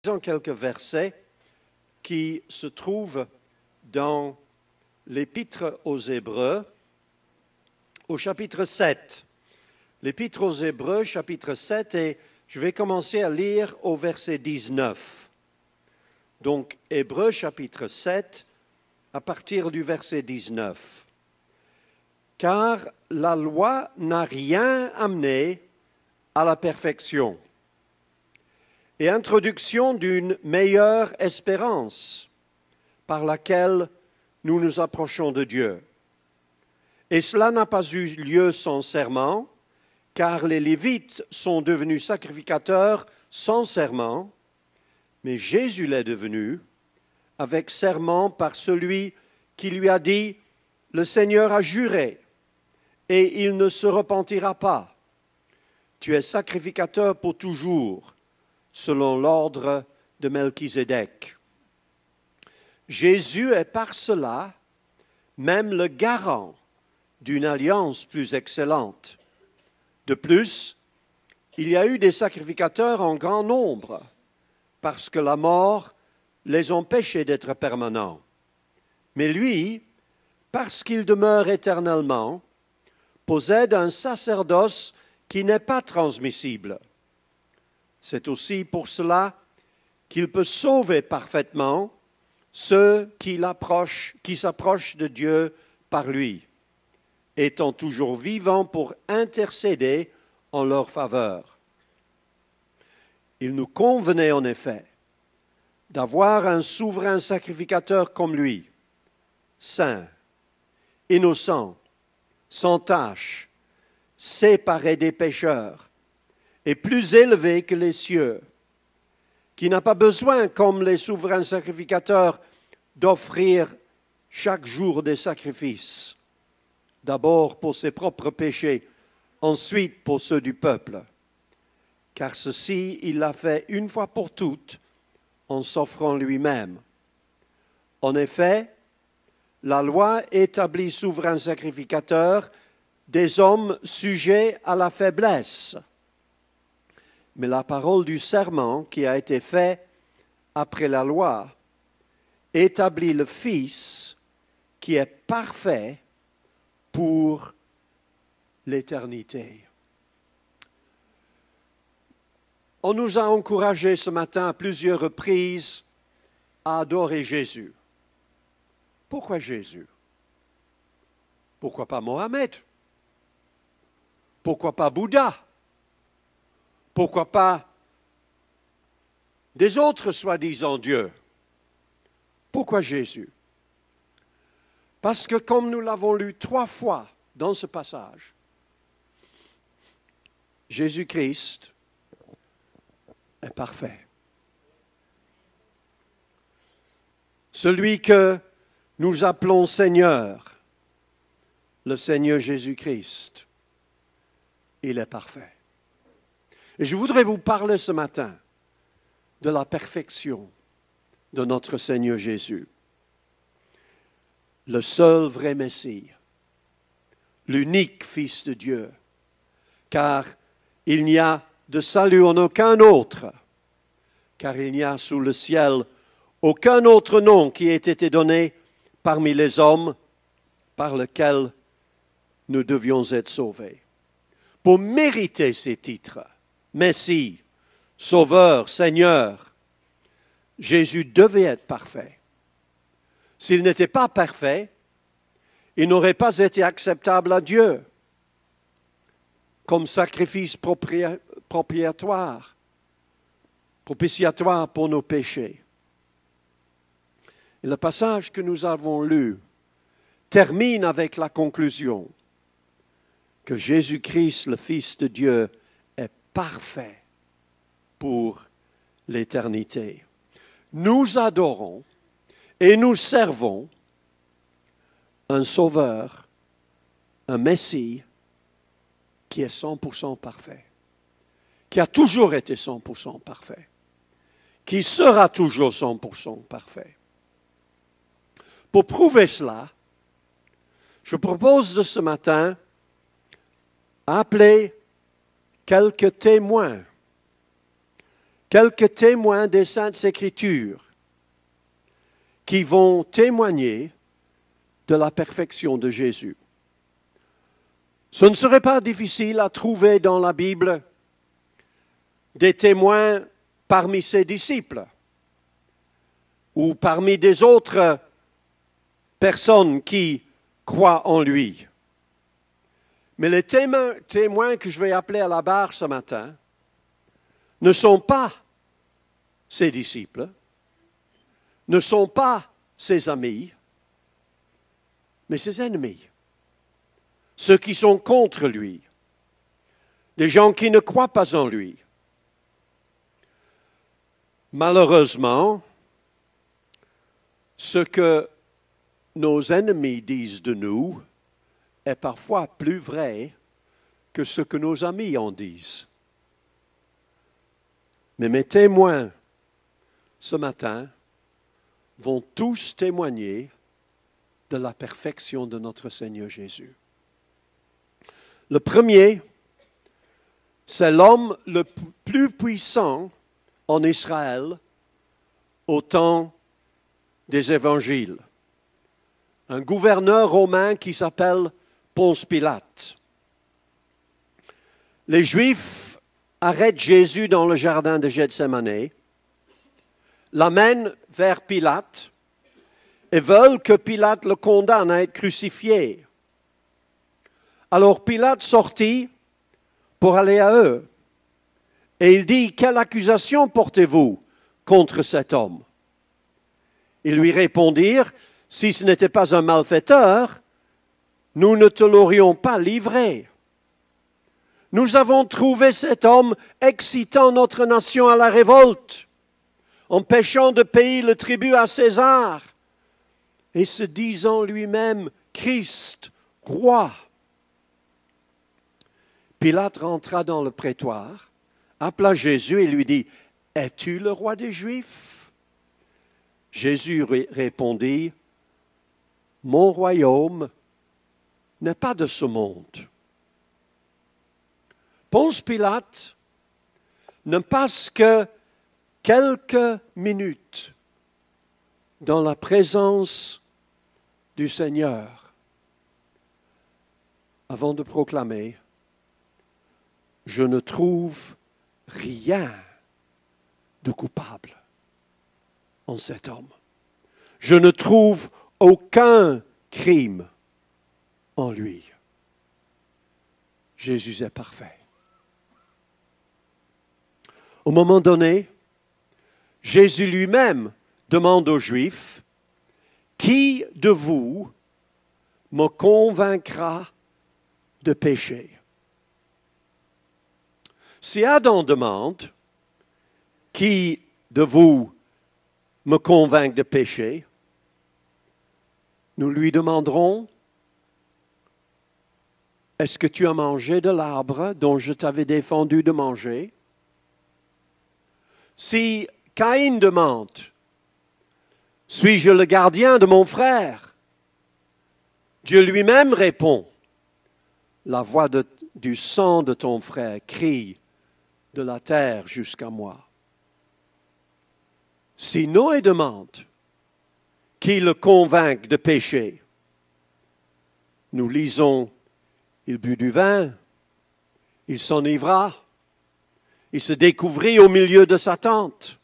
Lisons quelques versets qui se trouvent dans l'Épître aux Hébreux, au chapitre 7. L'Épître aux Hébreux, chapitre 7, et je vais commencer à lire au verset 19. Donc, Hébreux, chapitre 7, à partir du verset 19. Car la loi n'a rien amené à la perfection et introduction d'une meilleure espérance par laquelle nous nous approchons de Dieu. Et cela n'a pas eu lieu sans serment, car les Lévites sont devenus sacrificateurs sans serment, mais Jésus l'est devenu avec serment par celui qui lui a dit « Le Seigneur a juré, et il ne se repentira pas. Tu es sacrificateur pour toujours, selon l'ordre de Melchisédek. » Jésus est par cela même le garant d'une alliance plus excellente. De plus, il y a eu des sacrificateurs en grand nombre, parce que la mort les empêchait d'être permanents. Mais lui, parce qu'il demeure éternellement, possède un sacerdoce qui n'est pas transmissible. C'est aussi pour cela qu'il peut sauver parfaitement ceux qui s'approchent de Dieu par lui, étant toujours vivant pour intercéder en leur faveur. Il nous convenait en effet d'avoir un souverain sacrificateur comme lui, saint, innocent, sans tache, séparé des pécheurs, et plus élevé que les cieux, qui n'a pas besoin, comme les souverains sacrificateurs, d'offrir chaque jour des sacrifices, d'abord pour ses propres péchés, ensuite pour ceux du peuple, car ceci, il l'a fait une fois pour toutes, en s'offrant lui-même. En effet, la loi établit souverain sacrificateur des hommes sujets à la faiblesse. Mais la parole du serment qui a été fait après la loi établit le Fils qui est parfait pour l'éternité. On nous a encouragés ce matin à plusieurs reprises à adorer Jésus. Pourquoi Jésus? Pourquoi pas Mohamed? Pourquoi pas Bouddha? Pourquoi pas des autres soi-disant dieux? Pourquoi Jésus? Parce que comme nous l'avons lu 3 fois dans ce passage, Jésus-Christ est parfait. Celui que nous appelons Seigneur, le Seigneur Jésus-Christ, il est parfait. Et je voudrais vous parler ce matin de la perfection de notre Seigneur Jésus, le seul vrai Messie, l'unique Fils de Dieu, car il n'y a de salut en aucun autre, car il n'y a sous le ciel aucun autre nom qui ait été donné parmi les hommes par lequel nous devions être sauvés. Pour mériter ces titres, Messie, Sauveur, Seigneur, Jésus devait être parfait. S'il n'était pas parfait, il n'aurait pas été acceptable à Dieu comme sacrifice propitiatoire pour nos péchés. Et le passage que nous avons lu termine avec la conclusion que Jésus-Christ, le Fils de Dieu, est parfait pour l'éternité. Nous adorons et nous servons un Sauveur, un Messie qui est 100% parfait, qui a toujours été 100% parfait, qui sera toujours 100% parfait. Pour prouver cela, je propose de ce matin appeler quelques témoins quelques témoins des Saintes Écritures qui vont témoigner de la perfection de Jésus. Ce ne serait pas difficile à trouver dans la Bible des témoins parmi ses disciples ou parmi des autres personnes qui croient en lui. Mais les témoins que je vais appeler à la barre ce matin ne sont pas ses disciples, ne sont pas ses amis, mais ses ennemis, ceux qui sont contre lui, des gens qui ne croient pas en lui. Malheureusement, ce que nos ennemis disent de nous est parfois plus vrai que ce que nos amis en disent. Mais mes témoins ce matin vont tous témoigner de la perfection de notre Seigneur Jésus. Le premier, c'est l'homme le plus puissant en Israël au temps des évangiles. Un gouverneur romain qui s'appelle Ponce Pilate. Les Juifs arrêtent Jésus dans le jardin de Gethsémane, l'amènent vers Pilate et veulent que Pilate le condamne à être crucifié. Alors Pilate sortit pour aller à eux et il dit « Quelle accusation portez-vous contre cet homme ?» Ils lui répondirent « Si ce n'était pas un malfaiteur, nous ne te l'aurions pas livré. Nous avons trouvé cet homme excitant notre nation à la révolte, empêchant de payer le tribut à César et se disant lui-même Christ, roi. » Pilate rentra dans le prétoire, appela Jésus et lui dit « Es-tu le roi des Juifs ?» Jésus répondit « Mon royaume n'est pas de ce monde. » Ponce Pilate ne passe que quelques minutes dans la présence du Seigneur avant de proclamer « Je ne trouve rien de coupable en cet homme. Je ne trouve aucun crime en lui. Jésus est parfait. » Au moment donné, Jésus lui-même demande aux Juifs, « Qui de vous me convaincra de péché ?» Si Adam demande, « Qui de vous me convainc de péché ?» nous lui demanderons, « Est-ce que tu as mangé de l'arbre dont je t'avais défendu de manger ?» Si Caïn demande, « Suis-je le gardien de mon frère ?» Dieu lui-même répond, « La voix du sang de ton frère crie de la terre jusqu'à moi. » Si Noé demande, « Qui le convainc de péché ?» nous lisons, « Il but du vin, il s'enivra, il se découvrit au milieu de sa tente. »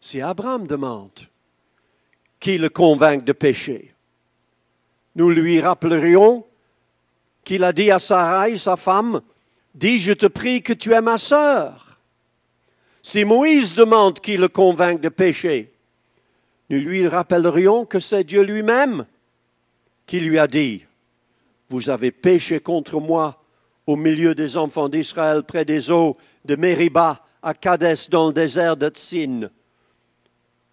Si Abraham demande, « Qui le convainc de péché ?» nous lui rappellerions qu'il a dit à Sarai, sa femme, « Dis, je te prie que tu es ma sœur. » Si Moïse demande qui le convainc de péché, nous lui rappellerions que c'est Dieu lui-même qui lui a dit, « Vous avez péché contre moi au milieu des enfants d'Israël près des eaux de Mériba à Kadès dans le désert de Tsin,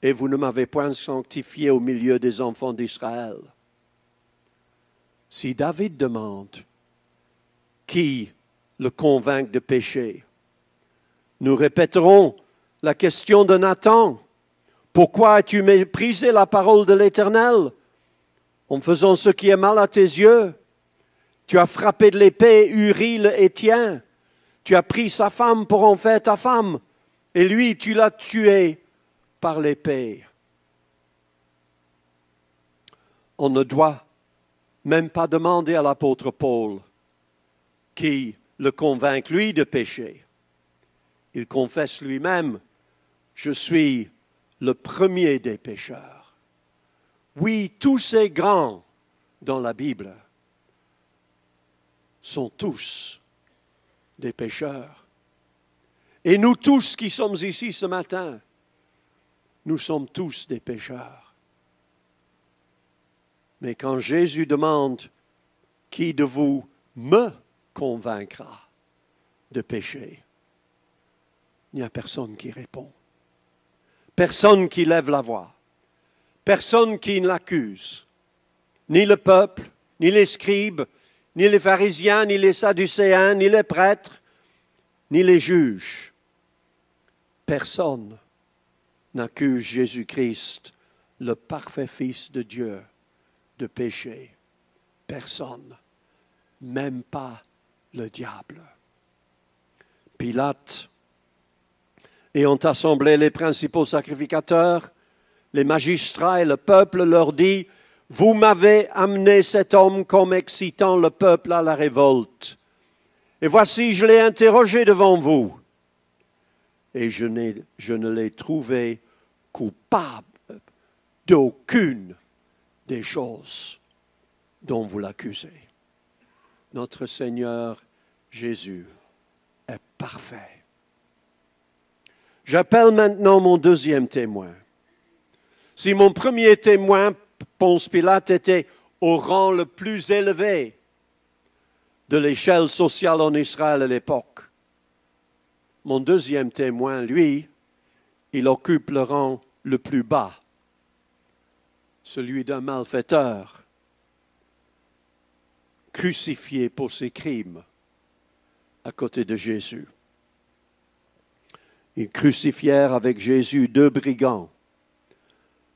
et vous ne m'avez point sanctifié au milieu des enfants d'Israël. » Si David demande qui le convainc de péché, nous répéterons la question de Nathan. Pourquoi as-tu méprisé la parole de l'Éternel en faisant ce qui est mal à tes yeux? Tu as frappé de l'épée Uri le Héthien. Tu as pris sa femme pour en faire ta femme. Et lui, tu l'as tué par l'épée. On ne doit même pas demander à l'apôtre Paul qui le convainc, lui, de pécher. Il confesse lui-même, je suis le premier des pécheurs. Oui, tous ces grands dans la Bible sont tous des pécheurs. Et nous tous qui sommes ici ce matin, nous sommes tous des pécheurs. Mais quand Jésus demande, qui de vous me convaincra de pécher? Il n'y a personne qui répond. Personne qui lève la voix. Personne qui l'accuse. Ni le peuple, ni les scribes, ni les pharisiens, ni les sadducéens, ni les prêtres, ni les juges. Personne n'accuse Jésus-Christ, le parfait Fils de Dieu, de péché. Personne, même pas le diable. Pilate, ayant assemblé les principaux sacrificateurs, les magistrats et le peuple, leur dit, « Vous m'avez amené cet homme comme excitant le peuple à la révolte. Et voici, je l'ai interrogé devant vous. Et je ne l'ai trouvé coupable d'aucune des choses dont vous l'accusez. » Notre Seigneur Jésus est parfait. J'appelle maintenant mon deuxième témoin. Si mon premier témoin, Ponce Pilate, était au rang le plus élevé de l'échelle sociale en Israël à l'époque, mon deuxième témoin, lui, il occupe le rang le plus bas, celui d'un malfaiteur, crucifié pour ses crimes à côté de Jésus. Ils crucifièrent avec Jésus deux brigands,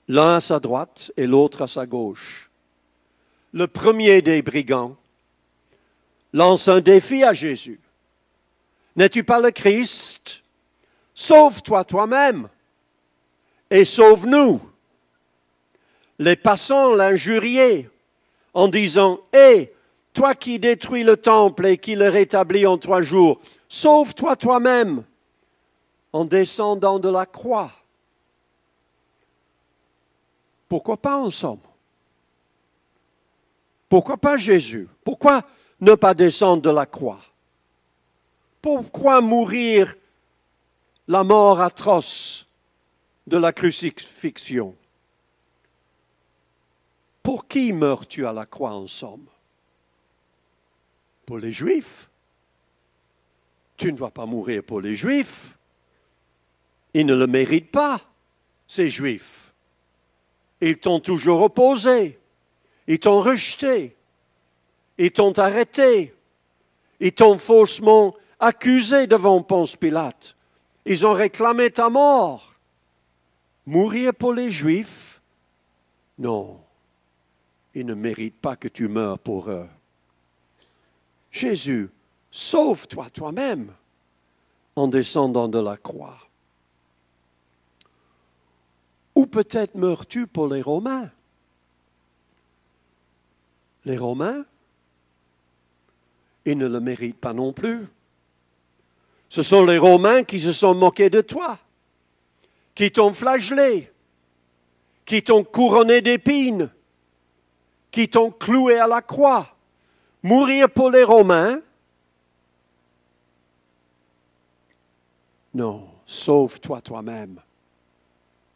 l'un à sa droite et l'autre à sa gauche. Le premier des brigands lance un défi à Jésus. « N'es-tu pas le Christ? Sauve-toi toi-même et sauve-nous. » Les passants l'injuriaient en disant, « Hé, toi qui détruis le temple et qui le rétablis en 3 jours, sauve-toi toi-même en descendant de la croix. » Pourquoi pas ensemble? Pourquoi pas Jésus? Pourquoi ne pas descendre de la croix? Pourquoi mourir la mort atroce de la crucifixion? Pour qui meurs-tu à la croix en somme? Pour les Juifs? Tu ne dois pas mourir pour les Juifs. Ils ne le méritent pas, ces Juifs. Ils t'ont toujours opposé. Ils t'ont rejeté. Ils t'ont arrêté. Ils t'ont faussement accusé devant Ponce Pilate. Ils ont réclamé ta mort. Mourir pour les Juifs? Non. Ils ne méritent pas que tu meures pour eux. Jésus, sauve-toi toi-même en descendant de la croix. Ou peut-être meurs-tu pour les Romains. Les Romains, ils ne le méritent pas non plus. Ce sont les Romains qui se sont moqués de toi, qui t'ont flagellé, qui t'ont couronné d'épines, qui t'ont cloué à la croix. Mourir pour les Romains? Non, sauve-toi toi-même.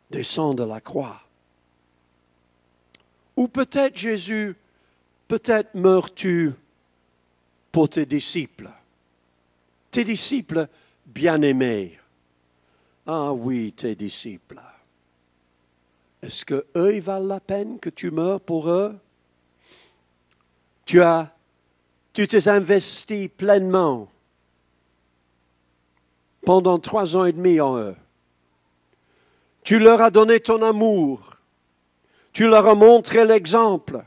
Descends de la croix. Ou peut-être Jésus, peut-être meurs-tu pour tes disciples bien-aimés. Ah oui, tes disciples. Est-ce que eux, ils valent la peine que tu meurs pour eux? Tu t'es investi pleinement pendant 3 ans et demi en eux. Tu leur as donné ton amour. Tu leur as montré l'exemple.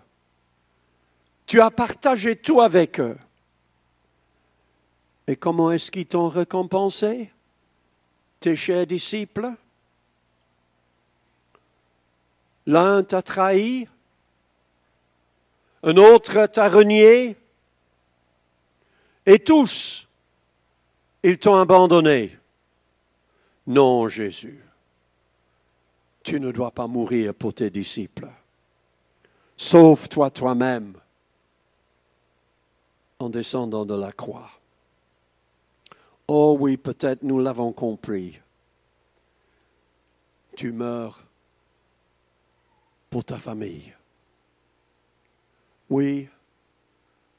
Tu as partagé tout avec eux. Et comment est-ce qu'ils t'ont récompensé, tes chers disciples? L'un t'a trahi, un autre t'a renié, et tous, ils t'ont abandonné. Non, Jésus, tu ne dois pas mourir pour tes disciples. Sauve-toi toi-même en descendant de la croix. Oh oui, peut-être nous l'avons compris. Tu meurs pour ta famille. Oui,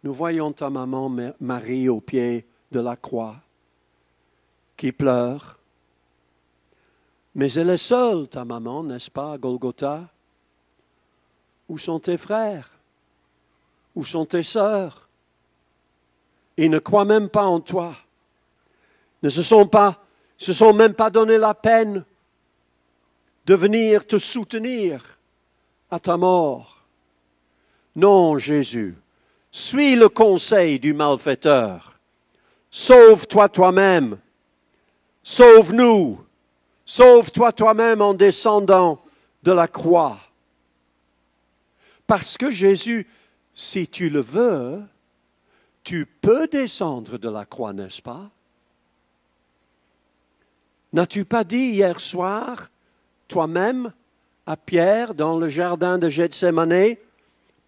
nous voyons ta maman Marie au pied de la croix qui pleure. Mais elle est seule, ta maman, n'est-ce pas, à Golgotha? Où sont tes frères? Où sont tes sœurs? Ils ne croient même pas en toi. Ne se sont même pas donné la peine de venir te soutenir à ta mort. Non, Jésus, suis le conseil du malfaiteur. Sauve-toi toi-même. Sauve-nous. Sauve-toi toi-même en descendant de la croix. Parce que Jésus, si tu le veux, tu peux descendre de la croix, n'est-ce pas? N'as-tu pas dit hier soir, toi-même, à Pierre, dans le jardin de Gethsémane,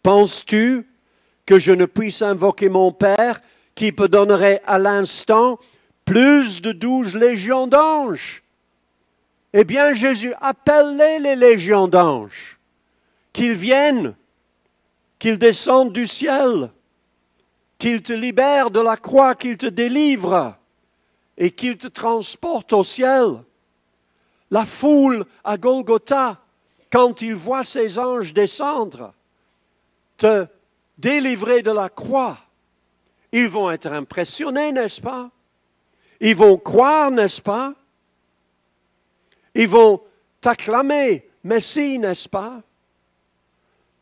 penses-tu que je ne puisse invoquer mon Père qui me donnerait à l'instant plus de 12 légions d'anges? Eh bien, Jésus, appelle-les les légions d'anges, qu'ils viennent, qu'ils descendent du ciel, qu'ils te libèrent de la croix, qu'ils te délivrent et qu'ils te transportent au ciel. La foule à Golgotha, quand ils voient ces anges descendre, te délivrer de la croix, ils vont être impressionnés, n'est-ce pas? Ils vont croire, n'est-ce pas? Ils vont t'acclamer, Messie, n'est-ce pas?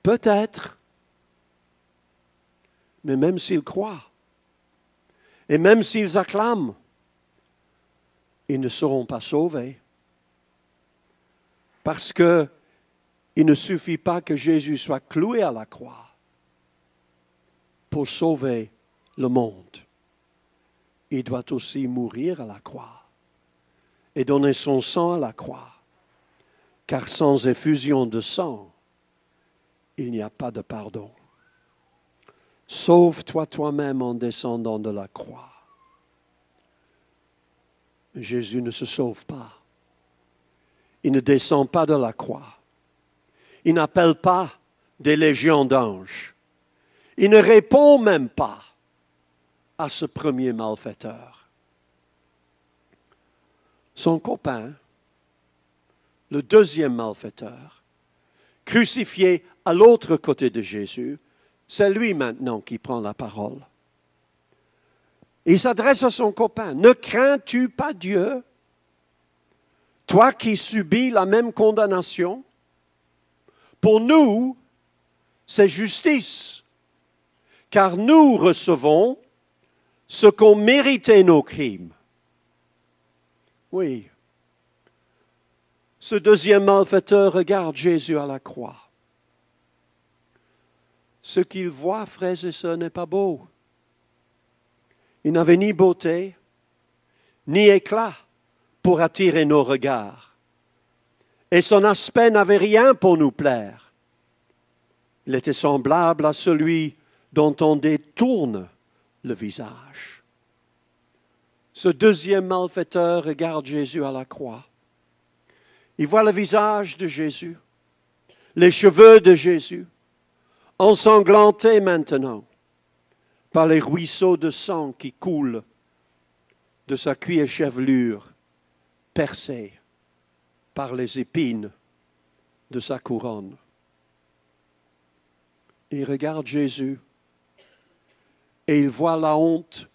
Peut-être. Mais même s'ils croient, et même s'ils acclament, ils ne seront pas sauvés. Parce que il ne suffit pas que Jésus soit cloué à la croix pour sauver le monde. Il doit aussi mourir à la croix et donner son sang à la croix. Car sans effusion de sang, il n'y a pas de pardon. Sauve-toi toi-même en descendant de la croix. Jésus ne se sauve pas. Il ne descend pas de la croix. Il n'appelle pas des légions d'anges. Il ne répond même pas à ce premier malfaiteur. Son copain, le deuxième malfaiteur, crucifié à l'autre côté de Jésus, c'est lui maintenant qui prend la parole. Il s'adresse à son copain. Ne crains-tu pas Dieu, toi qui subis la même condamnation? Pour nous, c'est justice, car nous recevons ce qu'ont mérité nos crimes. Oui. Ce deuxième malfaiteur regarde Jésus à la croix. Ce qu'il voit, frères et sœurs, n'est pas beau. Il n'avait ni beauté, ni éclat pour attirer nos regards. Et son aspect n'avait rien pour nous plaire. Il était semblable à celui dont on détourne le visage. Ce deuxième malfaiteur regarde Jésus à la croix. Il voit le visage de Jésus, les cheveux de Jésus, ensanglantés maintenant par les ruisseaux de sang qui coulent de sa cuir chevelure percée par les épines de sa couronne. Il regarde Jésus et il voit la honte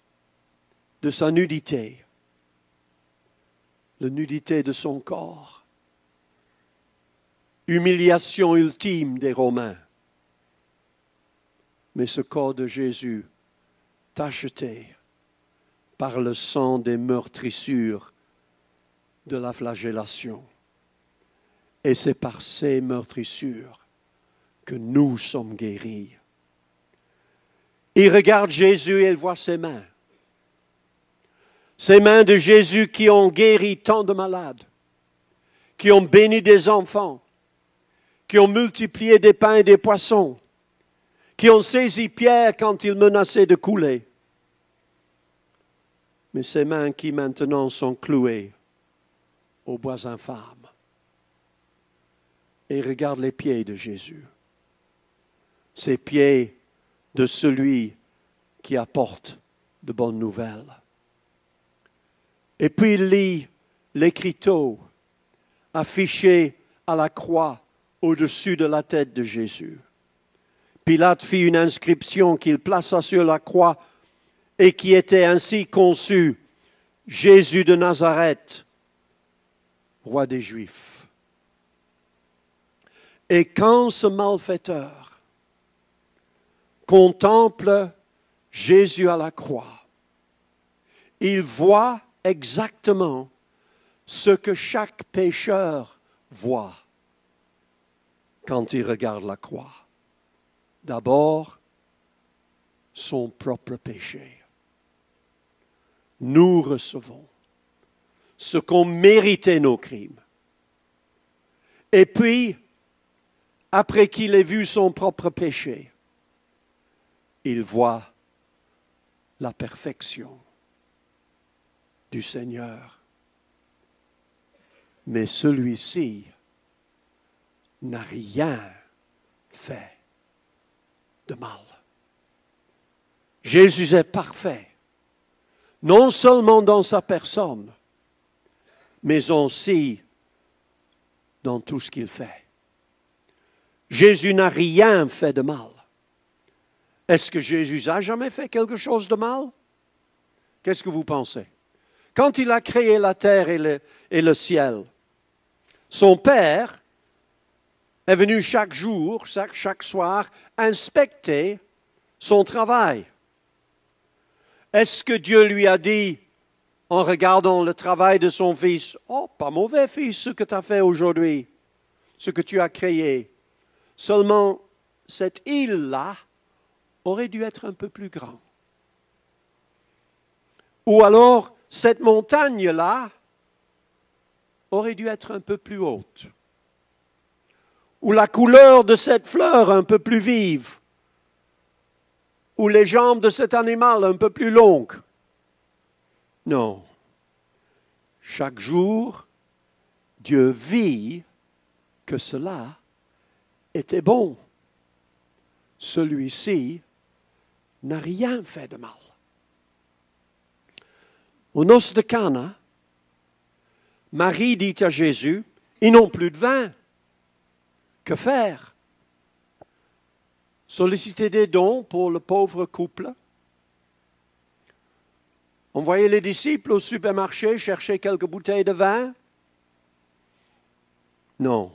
de sa nudité, la nudité de son corps, humiliation ultime des Romains. Mais ce corps de Jésus tacheté par le sang des meurtrissures de la flagellation. Et c'est par ces meurtrissures que nous sommes guéris. Il regarde Jésus et il voit ses mains. Ces mains de Jésus qui ont guéri tant de malades, qui ont béni des enfants, qui ont multiplié des pains et des poissons, qui ont saisi Pierre quand il menaçait de couler. Mais ces mains qui maintenant sont clouées au bois infâme. Et regarde les pieds de Jésus. Ces pieds de celui qui apporte de bonnes nouvelles. Et puis il lit l'écriteau affiché à la croix au-dessus de la tête de Jésus. Pilate fit une inscription qu'il plaça sur la croix et qui était ainsi conçue: Jésus de Nazareth, roi des Juifs. Et quand ce malfaiteur contemple Jésus à la croix, il voit exactement ce que chaque pécheur voit quand il regarde la croix. D'abord, son propre péché. Nous recevons ce qu'ont mérité nos crimes. Et puis, après qu'il ait vu son propre péché, il voit la perfection du Seigneur. Mais celui-ci n'a rien fait de mal. Jésus est parfait, non seulement dans sa personne, mais aussi dans tout ce qu'il fait. Jésus n'a rien fait de mal. Est-ce que Jésus a jamais fait quelque chose de mal? Qu'est-ce que vous pensez? Quand il a créé la terre et le ciel, son Père est venu chaque jour, chaque soir, inspecter son travail. Est-ce que Dieu lui a dit, en regardant le travail de son fils, « Oh, pas mauvais fils ce que tu as fait aujourd'hui, ce que tu as créé. Seulement, cette île-là aurait dû être un peu plus grande. Ou alors, cette montagne-là aurait dû être un peu plus haute. Ou la couleur de cette fleur un peu plus vive. Ou les jambes de cet animal un peu plus longues. » Non. Chaque jour, Dieu vit que cela était bon. Celui-ci n'a rien fait de mal. Aux noces de Cana, Marie dit à Jésus, « Ils n'ont plus de vin. Que faire? Solliciter des dons pour le pauvre couple? Envoyer les disciples au supermarché chercher quelques bouteilles de vin? Non.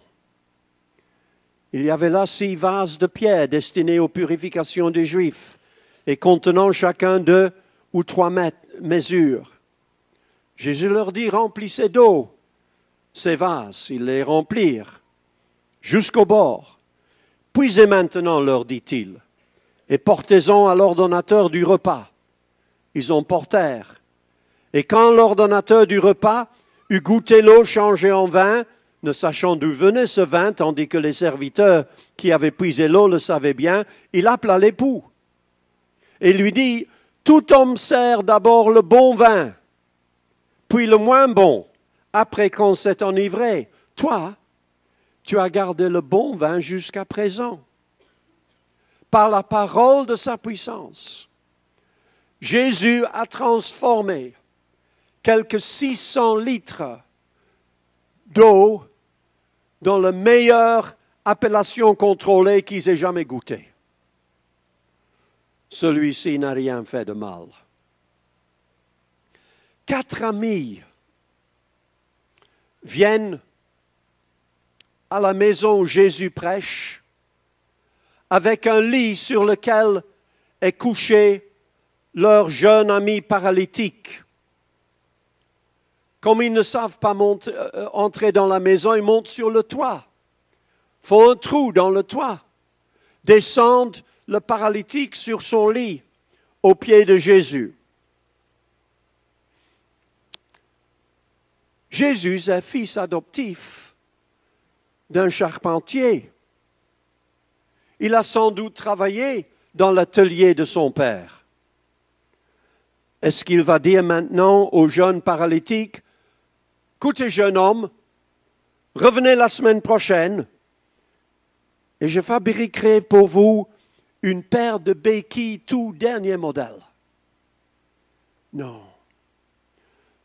Il y avait là 6 vases de pierre destinés aux purifications des Juifs et contenant chacun 2 ou 3 mesures. Jésus leur dit, remplissez d'eau ces vases. Ils les remplirent jusqu'au bord. Puisez maintenant, leur dit-il, et portez-en à l'ordonnateur du repas. Ils en portèrent. Et quand l'ordonnateur du repas eut goûté l'eau changée en vin, ne sachant d'où venait ce vin, tandis que les serviteurs qui avaient puisé l'eau le savaient bien, il appela l'époux et lui dit, « Tout homme sert d'abord le bon vin, puis le moins bon, après qu'on s'est enivré. Toi, tu as gardé le bon vin jusqu'à présent. » Par la parole de sa puissance, Jésus a transformé quelques 600 litres d'eau dans la meilleure appellation contrôlée qu'ils aient jamais goûtée. Celui-ci n'a rien fait de mal. 4 amis viennent à la maison où Jésus prêche avec un lit sur lequel est couché leur jeune ami paralytique. Comme ils ne savent pas entrer dans la maison, ils montent sur le toit, font un trou dans le toit, descendent le paralytique sur son lit, aux pieds de Jésus. Jésus est fils adoptif d'un charpentier. Il a sans doute travaillé dans l'atelier de son père. Est-ce qu'il va dire maintenant au jeune paralytique, « Écoutez, jeune homme, revenez la semaine prochaine et je fabriquerai pour vous une paire de béquilles tout dernier modèle. » Non.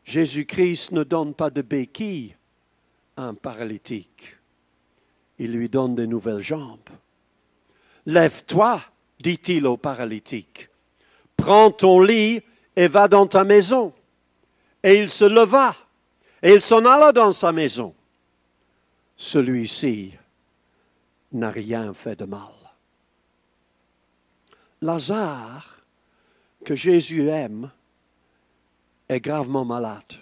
Jésus-Christ ne donne pas de béquilles à un paralytique. Il lui donne de nouvelles jambes. « Lève-toi, dit-il au paralytique. Prends ton lit et va dans ta maison. » Et il se leva et il s'en alla dans sa maison. Celui-ci n'a rien fait de mal. Lazare, que Jésus aime, est gravement malade.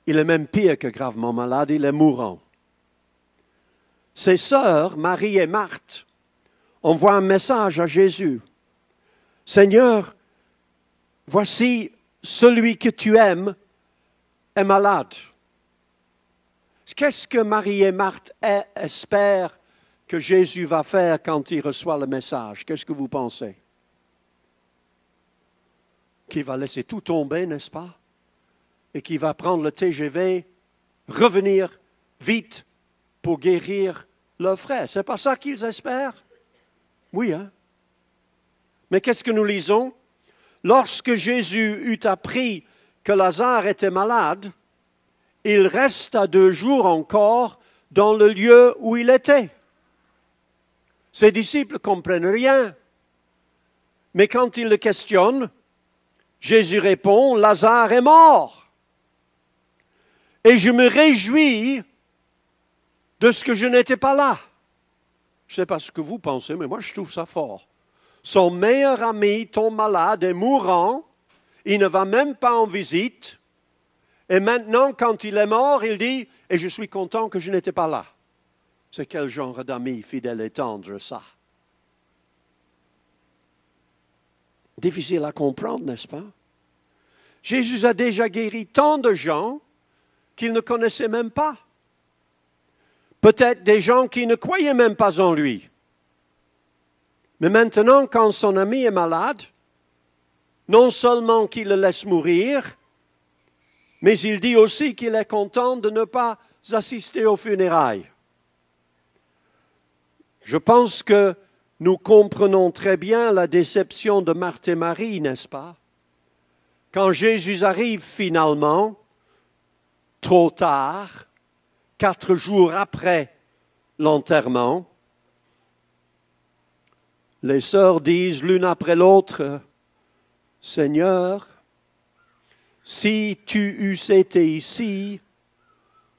Il est même pire que gravement malade, il est mourant. Ses sœurs, Marie et Marthe, envoient un message à Jésus. « Seigneur, voici celui que tu aimes est malade. » Qu'est-ce que Marie et Marthe espèrent que Jésus va faire quand il reçoit le message? Qu'est-ce que vous pensez? Qu'il va laisser tout tomber, n'est-ce pas? Et qu'il va prendre le TGV, revenir vite pour guérir leur frère. C'est pas ça qu'ils espèrent? Oui, hein? Mais qu'est-ce que nous lisons? Lorsque Jésus eut appris que Lazare était malade, il resta 2 jours encore dans le lieu où il était. Ses disciples ne comprennent rien. Mais quand ils le questionnent, Jésus répond, « Lazare est mort. Et je me réjouis de ce que je n'étais pas là. » Je ne sais pas ce que vous pensez, mais moi je trouve ça fort. Son meilleur ami tombe malade et mourant, il ne va même pas en visite. Et maintenant, quand il est mort, il dit, « Et je suis content que je n'étais pas là. » C'est quel genre d'ami fidèle et tendre, ça? Difficile à comprendre, n'est-ce pas? Jésus a déjà guéri tant de gens qu'il ne connaissait même pas. Peut-être des gens qui ne croyaient même pas en lui. Mais maintenant, quand son ami est malade, non seulement qu'il le laisse mourir, mais il dit aussi qu'il est content de ne pas assister aux funérailles. Je pense que nous comprenons très bien la déception de Marthe et Marie, n'est-ce pas? Quand Jésus arrive finalement, trop tard, 4 jours après l'enterrement, les sœurs disent l'une après l'autre, « Seigneur, si tu eusses été ici,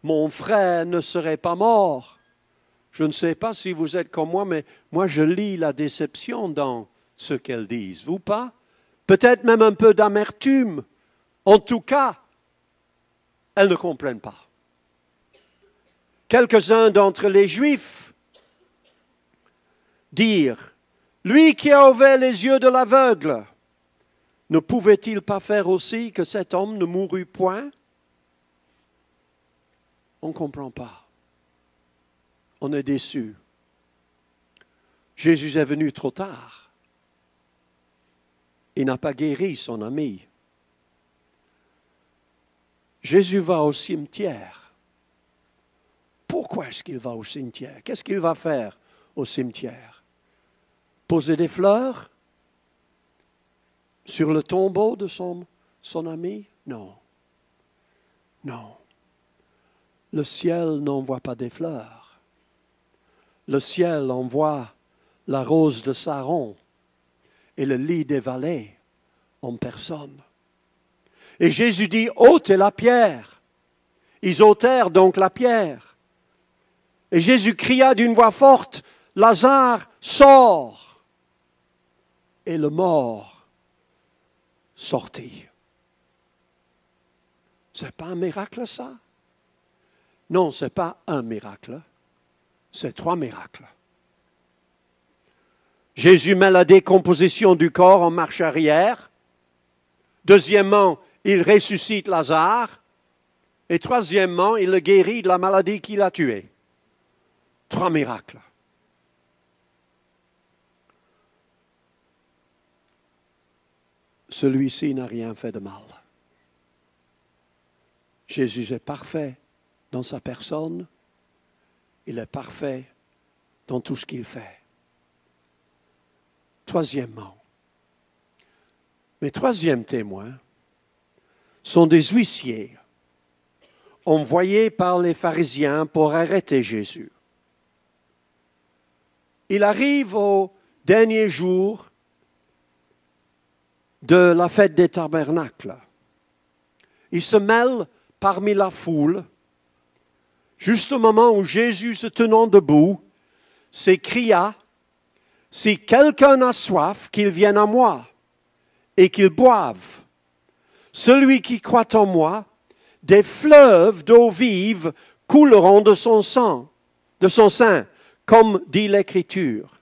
mon frère ne serait pas mort. » Je ne sais pas si vous êtes comme moi, mais moi je lis la déception dans ce qu'elles disent. Vous pas? Peut-être même un peu d'amertume. En tout cas, elles ne comprennent pas. Quelques-uns d'entre les Juifs dirent, « Lui qui a ouvert les yeux de l'aveugle, ne pouvait-il pas faire aussi que cet homme ne mourût point? » On ne comprend pas. On est déçu. Jésus est venu trop tard. Il n'a pas guéri son ami. Jésus va au cimetière. Pourquoi est-ce qu'il va au cimetière? Qu'est-ce qu'il va faire au cimetière? Poser des fleurs sur le tombeau de son ami? Non. Non. Le ciel n'envoie pas des fleurs. Le ciel envoie la rose de Saron et le lit des vallées en personne. Et Jésus dit, ôtez la pierre. Ils ôtèrent donc la pierre. Et Jésus cria d'une voix forte, Lazare, sors. Et le mort sorti. Ce n'est pas un miracle, ça? Non, ce n'est pas un miracle. C'est 3 miracles. Jésus met la décomposition du corps en marche arrière. Deuxièmement, il ressuscite Lazare. Et troisièmement, il le guérit de la maladie qui l'a tué. 3 miracles. Celui-ci n'a rien fait de mal. Jésus est parfait dans sa personne. Il est parfait dans tout ce qu'il fait. Troisièmement, mes troisièmes témoins sont des huissiers envoyés par les pharisiens pour arrêter Jésus. Il arrive au dernier jour de la fête des tabernacles. Il se mêle parmi la foule, juste au moment où Jésus, se tenant debout, s'écria, « Si quelqu'un a soif, qu'il vienne à moi et qu'il boive. Celui qui croit en moi, des fleuves d'eau vive couleront de son sein, comme dit l'Écriture. »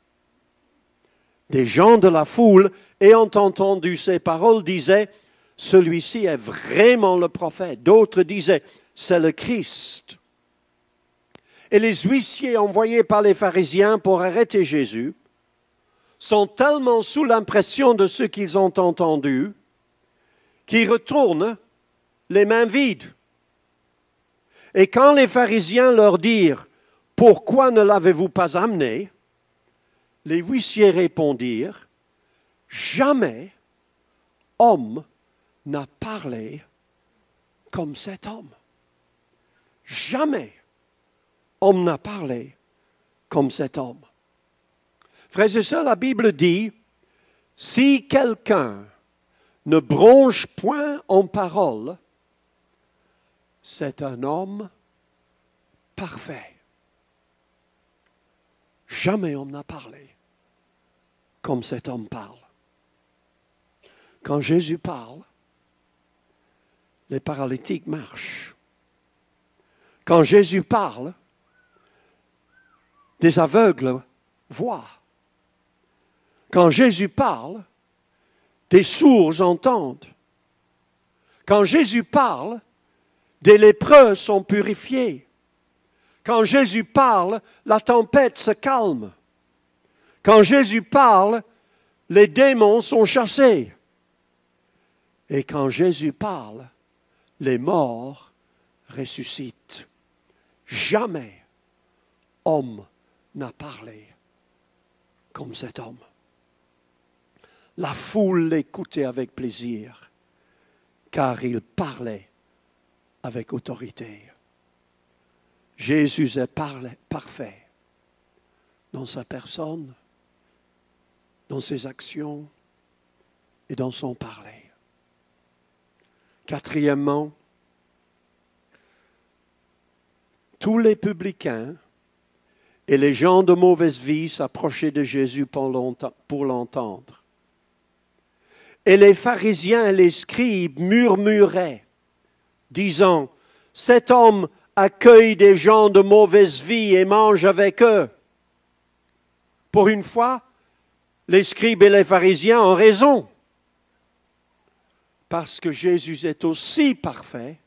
Des gens de la foule, ayant entendu ces paroles, disaient, « Celui-ci est vraiment le prophète. » D'autres disaient, « C'est le Christ. » Et les huissiers envoyés par les pharisiens pour arrêter Jésus sont tellement sous l'impression de ce qu'ils ont entendu qu'ils retournent les mains vides. Et quand les pharisiens leur dirent, « Pourquoi ne l'avez-vous pas amené ?» Les huissiers répondirent, « Jamais homme n'a parlé comme cet homme. Jamais homme n'a parlé comme cet homme. » Frères et sœurs, la Bible dit, si quelqu'un ne bronche point en parole, c'est un homme parfait. Jamais homme n'a parlé comme cet homme parle. Quand Jésus parle, les paralytiques marchent. Quand Jésus parle, des aveugles voient. Quand Jésus parle, des sourds entendent. Quand Jésus parle, des lépreux sont purifiés. Quand Jésus parle, la tempête se calme. Quand Jésus parle, les démons sont chassés. Et quand Jésus parle, les morts ressuscitent. Jamais homme n'a parlé comme cet homme. La foule l'écoutait avec plaisir, car il parlait avec autorité. Jésus est parfait dans sa personne, dans ses actions et dans son parler. Quatrièmement, tous les publicains et les gens de mauvaise vie s'approchaient de Jésus pour l'entendre. Et les pharisiens et les scribes murmuraient, disant, « Cet homme accueille des gens de mauvaise vie et mange avec eux. » Pour une fois, les scribes et les pharisiens ont raison, parce que Jésus est aussi parfait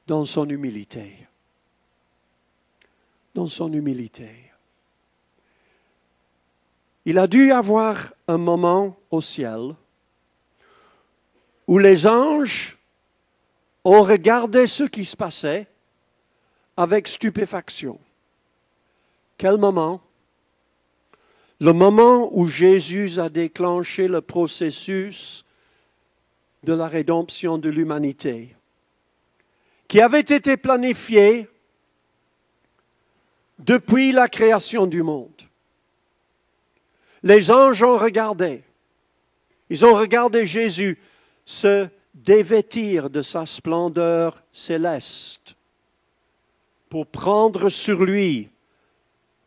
dans son humilité. Dans son humilité. Il a dû avoir un moment au ciel où les anges ont regardé ce qui se passait avec stupéfaction. Quel moment? Le moment où Jésus a déclenché le processus de la rédemption de l'humanité, qui avait été planifié depuis la création du monde. Les anges ont regardé. Ils ont regardé Jésus se dévêtir de sa splendeur céleste pour prendre sur lui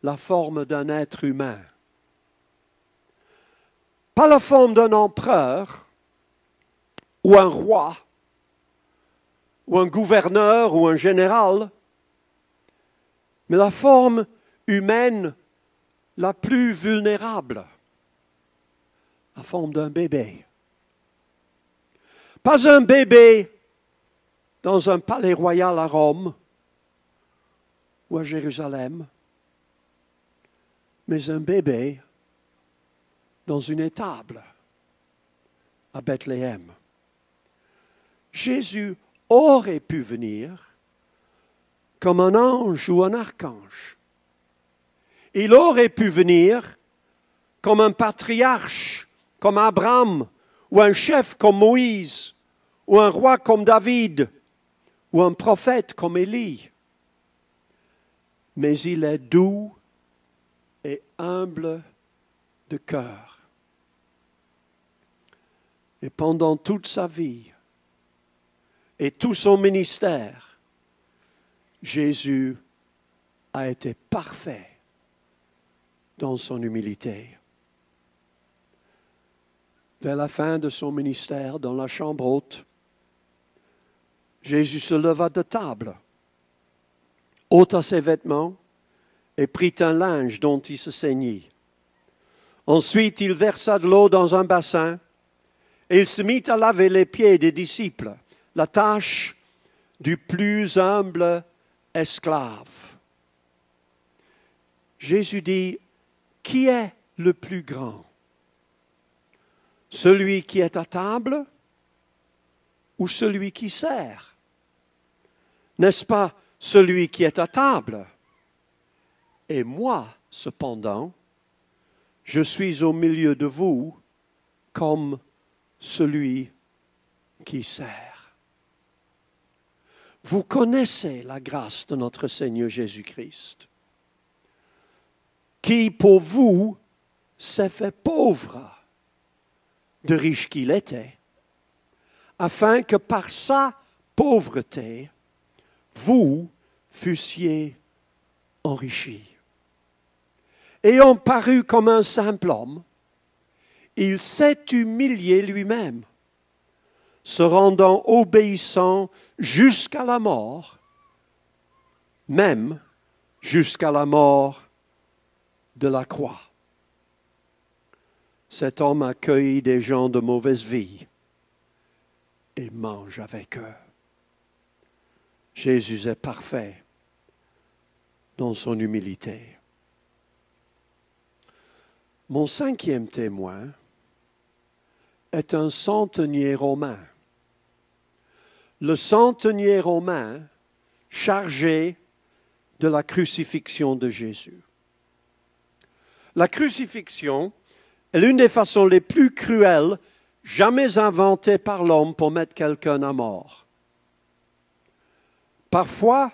la forme d'un être humain. Pas la forme d'un empereur, ou un roi, ou un gouverneur, ou un général, mais la forme humaine la plus vulnérable, la forme d'un bébé. Pas un bébé dans un palais royal à Rome ou à Jérusalem, mais un bébé dans une étable à Bethléem. Jésus aurait pu venir comme un ange ou un archange. Il aurait pu venir comme un patriarche, comme Abraham, ou un chef comme Moïse, ou un roi comme David, ou un prophète comme Élie. Mais il est doux et humble de cœur. Et pendant toute sa vie et tout son ministère, Jésus a été parfait dans son humilité. Dès la fin de son ministère, dans la chambre haute, Jésus se leva de table, ôta ses vêtements et prit un linge dont il se ceignit. Ensuite, il versa de l'eau dans un bassin et il se mit à laver les pieds des disciples, la tâche du plus humble esclave. Jésus dit, qui est le plus grand? Celui qui est à table ou celui qui sert? N'est-ce pas celui qui est à table? Et moi, cependant, je suis au milieu de vous comme celui qui sert. Vous connaissez la grâce de notre Seigneur Jésus-Christ, qui pour vous s'est fait pauvre, de riche qu'il était, afin que par sa pauvreté, vous fussiez enrichis. Ayant paru comme un simple homme, il s'est humilié lui-même, se rendant obéissant jusqu'à la mort, même jusqu'à la mort de la croix. Cet homme accueille des gens de mauvaise vie et mange avec eux. Jésus est parfait dans son humilité. Mon cinquième témoin est un centenier romain. Le centenier romain chargé de la crucifixion de Jésus. La crucifixion est l'une des façons les plus cruelles jamais inventées par l'homme pour mettre quelqu'un à mort. Parfois,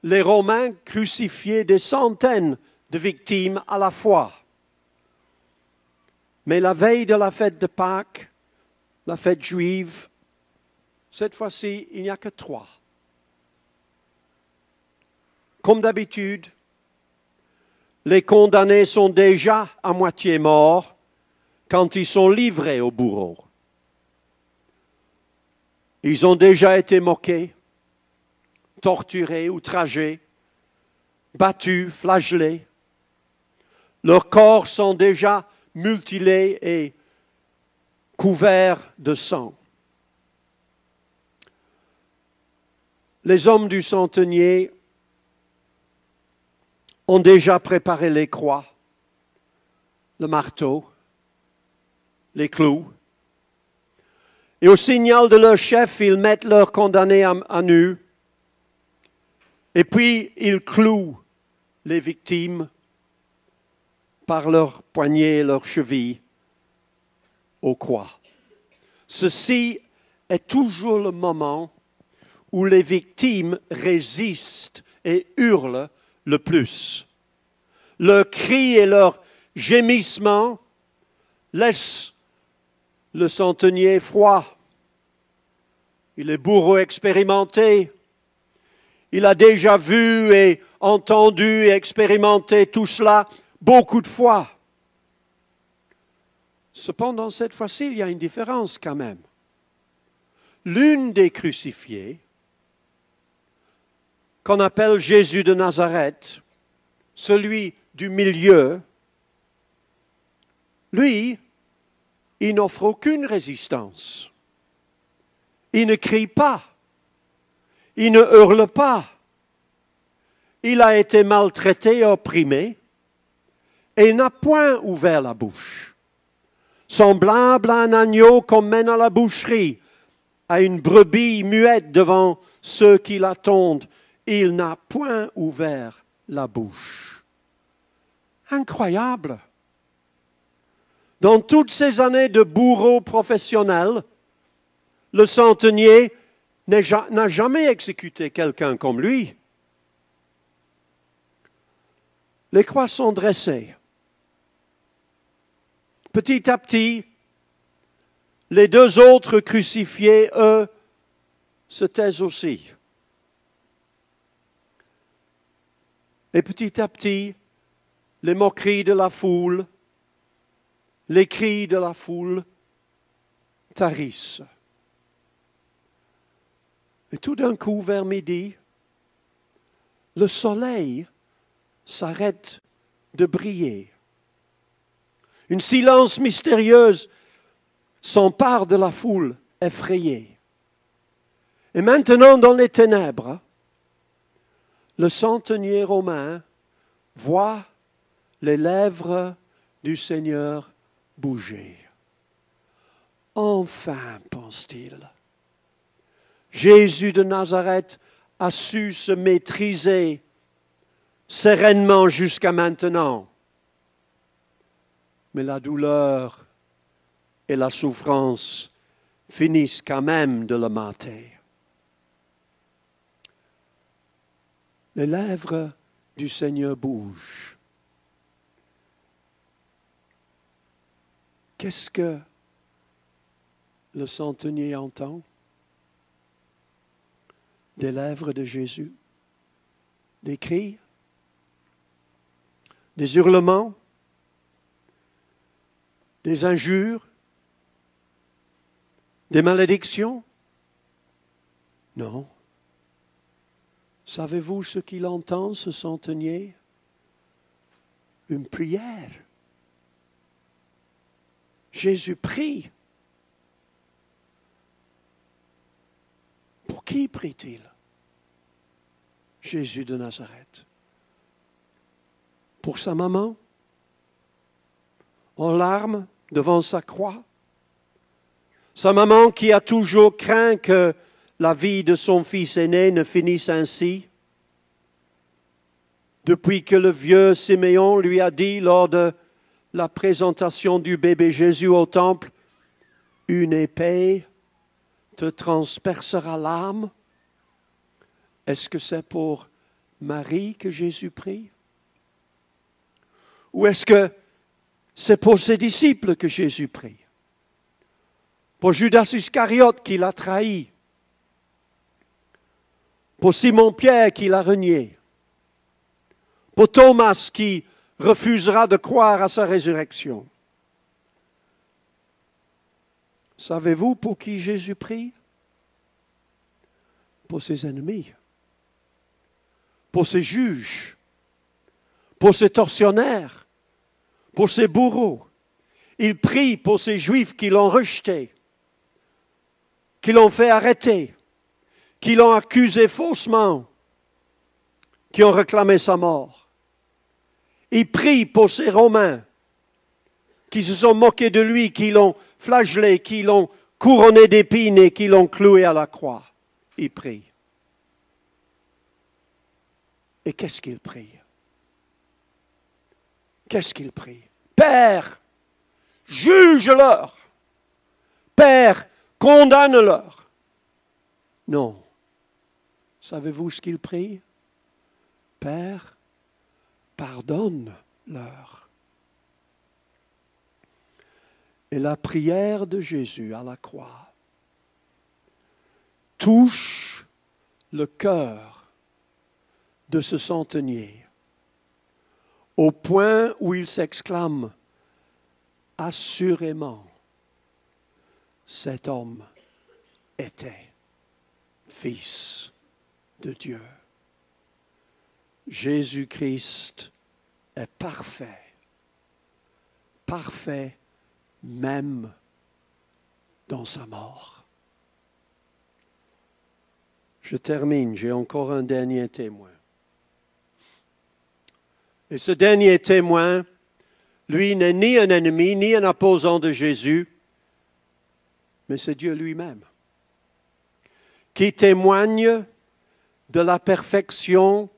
les Romains crucifiaient des centaines de victimes à la fois. Mais la veille de la fête de Pâques, la fête juive, cette fois-ci, il n'y a que 3. Comme d'habitude, les condamnés sont déjà à moitié morts quand ils sont livrés au bourreau. Ils ont déjà été moqués, torturés, outragés, battus, flagellés. Leurs corps sont déjà mutilés et couverts de sang. Les hommes du centenier ont déjà préparé les croix, le marteau, les clous. Et au signal de leur chef, ils mettent leurs condamnés à nu. Et puis, ils clouent les victimes par leurs poignets et leurs chevilles aux croix. Ceci est toujours le moment où les victimes résistent et hurlent le plus. Leurs cris et leurs gémissements laissent le centenier froid. Il est bourreau expérimenté. Il a déjà vu et entendu et expérimenté tout cela beaucoup de fois. Cependant, cette fois-ci, il y a une différence quand même. l'une des crucifiés, qu'on appelle Jésus de Nazareth, celui du milieu, lui, il n'offre aucune résistance. Il ne crie pas. Il ne hurle pas. Il a été maltraité et opprimé et il n'a point ouvert la bouche. Semblable à un agneau qu'on mène à la boucherie, à une brebis muette devant ceux qui l'attendent, il n'a point ouvert la bouche. Incroyable. Dans toutes ces années de bourreau professionnel, le centenier n'a jamais exécuté quelqu'un comme lui. Les croix sont dressées. Petit à petit, les deux autres crucifiés, eux, se taisent aussi. Et petit à petit, les moqueries de la foule, les cris de la foule tarissent. Et tout d'un coup, vers midi, le soleil s'arrête de briller. Une silence mystérieuse s'empare de la foule effrayée. Et maintenant, dans les ténèbres, le centenier romain voit les lèvres du Seigneur bouger. Enfin, pense-t-il, Jésus de Nazareth a su se maîtriser sereinement jusqu'à maintenant. Mais la douleur et la souffrance finissent quand même de le mater. Les lèvres du Seigneur bougent. Qu'est-ce que le centenier entend des lèvres de Jésus? Des cris? Des hurlements? Des injures? Des malédictions? Non. Savez-vous ce qu'il entend, ce centenier? Une prière. Jésus prie. Pour qui prie-t-il? Jésus de Nazareth. Pour sa maman? En larmes devant sa croix? Sa maman qui a toujours craint que la vie de son fils aîné ne finisse ainsi? Depuis que le vieux Siméon lui a dit lors de la présentation du bébé Jésus au temple, « Une épée te transpercera l'âme ». Est-ce que c'est pour Marie que Jésus prie? Ou est-ce que c'est pour ses disciples que Jésus prie? Pour Judas Iscariote qui l'a trahi? Pour Simon-Pierre qui l'a renié? Pour Thomas qui refusera de croire à sa résurrection? Savez-vous pour qui Jésus prie? Pour ses ennemis, pour ses juges, pour ses tortionnaires, pour ses bourreaux. Il prie pour ces Juifs qui l'ont rejeté, qui l'ont fait arrêter, qui l'ont accusé faussement, qui ont réclamé sa mort. Il prie pour ces Romains qui se sont moqués de lui, qui l'ont flagellé, qui l'ont couronné d'épines et qui l'ont cloué à la croix. Il prie. Et qu'est-ce qu'il prie? Qu'est-ce qu'il prie? Père, juge-leur. Père, condamne-leur. Non. Savez-vous ce qu'il prie? Père, pardonne-leur. Et la prière de Jésus à la croix touche le cœur de ce centenier au point où il s'exclame, assurément, cet homme était Fils de Dieu. Jésus-Christ est parfait, parfait même dans sa mort. Je termine, j'ai encore un dernier témoin. Et ce dernier témoin, lui, n'est ni un ennemi, ni un opposant de Jésus, mais c'est Dieu lui-même, qui témoigne de la perfection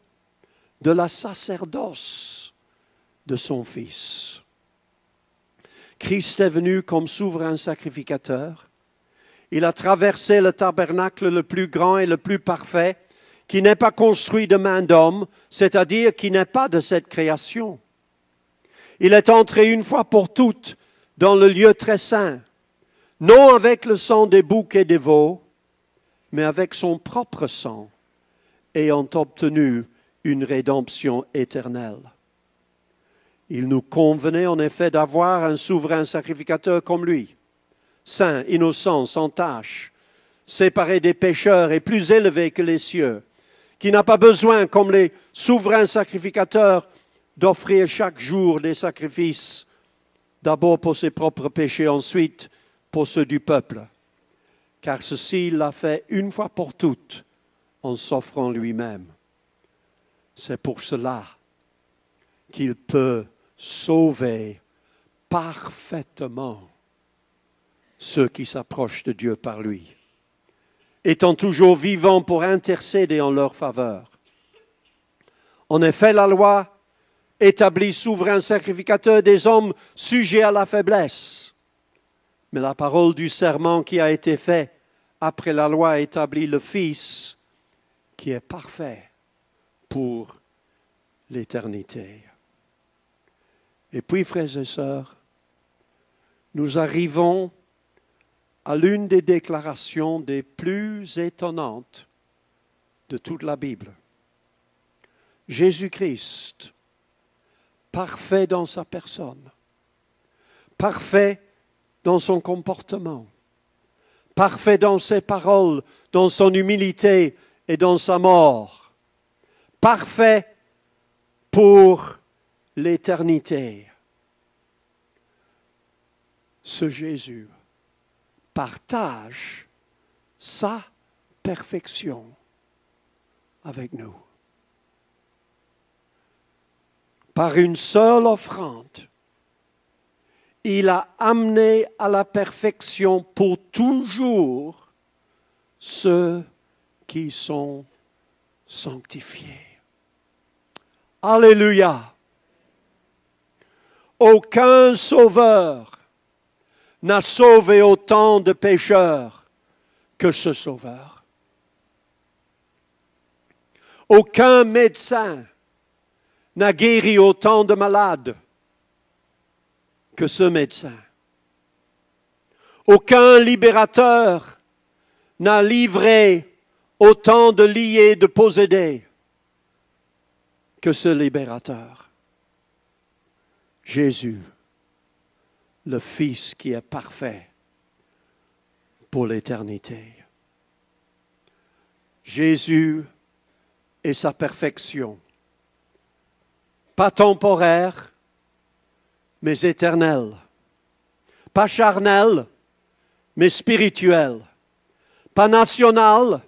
de la sacerdoce de son Fils. Christ est venu comme souverain sacrificateur. Il a traversé le tabernacle le plus grand et le plus parfait, qui n'est pas construit de main d'homme, c'est-à-dire qui n'est pas de cette création. Il est entré une fois pour toutes dans le lieu très saint, non avec le sang des boucs et des veaux, mais avec son propre sang, ayant obtenu une rédemption éternelle. Il nous convenait en effet d'avoir un souverain sacrificateur comme lui, saint, innocent, sans tache, séparé des pécheurs et plus élevé que les cieux, qui n'a pas besoin, comme les souverains sacrificateurs, d'offrir chaque jour des sacrifices, d'abord pour ses propres péchés, ensuite pour ceux du peuple, car ceci il l'a fait une fois pour toutes en s'offrant lui-même. C'est pour cela qu'il peut sauver parfaitement ceux qui s'approchent de Dieu par lui, étant toujours vivant pour intercéder en leur faveur. En effet, la loi établit souverain sacrificateur des hommes sujets à la faiblesse. Mais la parole du serment qui a été fait après la loi établit le Fils qui est parfait pour l'éternité. Et puis, frères et sœurs, nous arrivons à l'une des déclarations des plus étonnantes de toute la Bible. Jésus-Christ, parfait dans sa personne, parfait dans son comportement, parfait dans ses paroles, dans son humilité et dans sa mort, parfait pour l'éternité. Ce Jésus partage sa perfection avec nous. Par une seule offrande, il a amené à la perfection pour toujours ceux qui sont sanctifiés. Alléluia! Aucun sauveur n'a sauvé autant de pécheurs que ce sauveur. Aucun médecin n'a guéri autant de malades que ce médecin. Aucun libérateur n'a livré autant de liés, de possédés que ce libérateur. Jésus, le Fils qui est parfait pour l'éternité. Jésus et sa perfection, pas temporaire, mais éternelle, pas charnelle, mais spirituelle, pas nationale,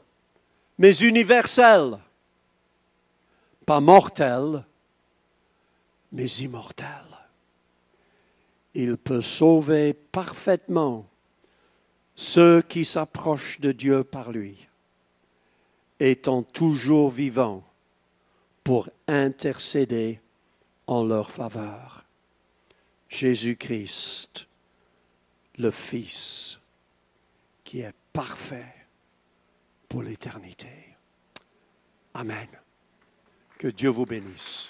mais universelle, pas mortelle, mais immortelle. Il peut sauver parfaitement ceux qui s'approchent de Dieu par lui, étant toujours vivant pour intercéder en leur faveur. Jésus-Christ, le Fils, qui est parfait pour l'éternité. Amen. Que Dieu vous bénisse.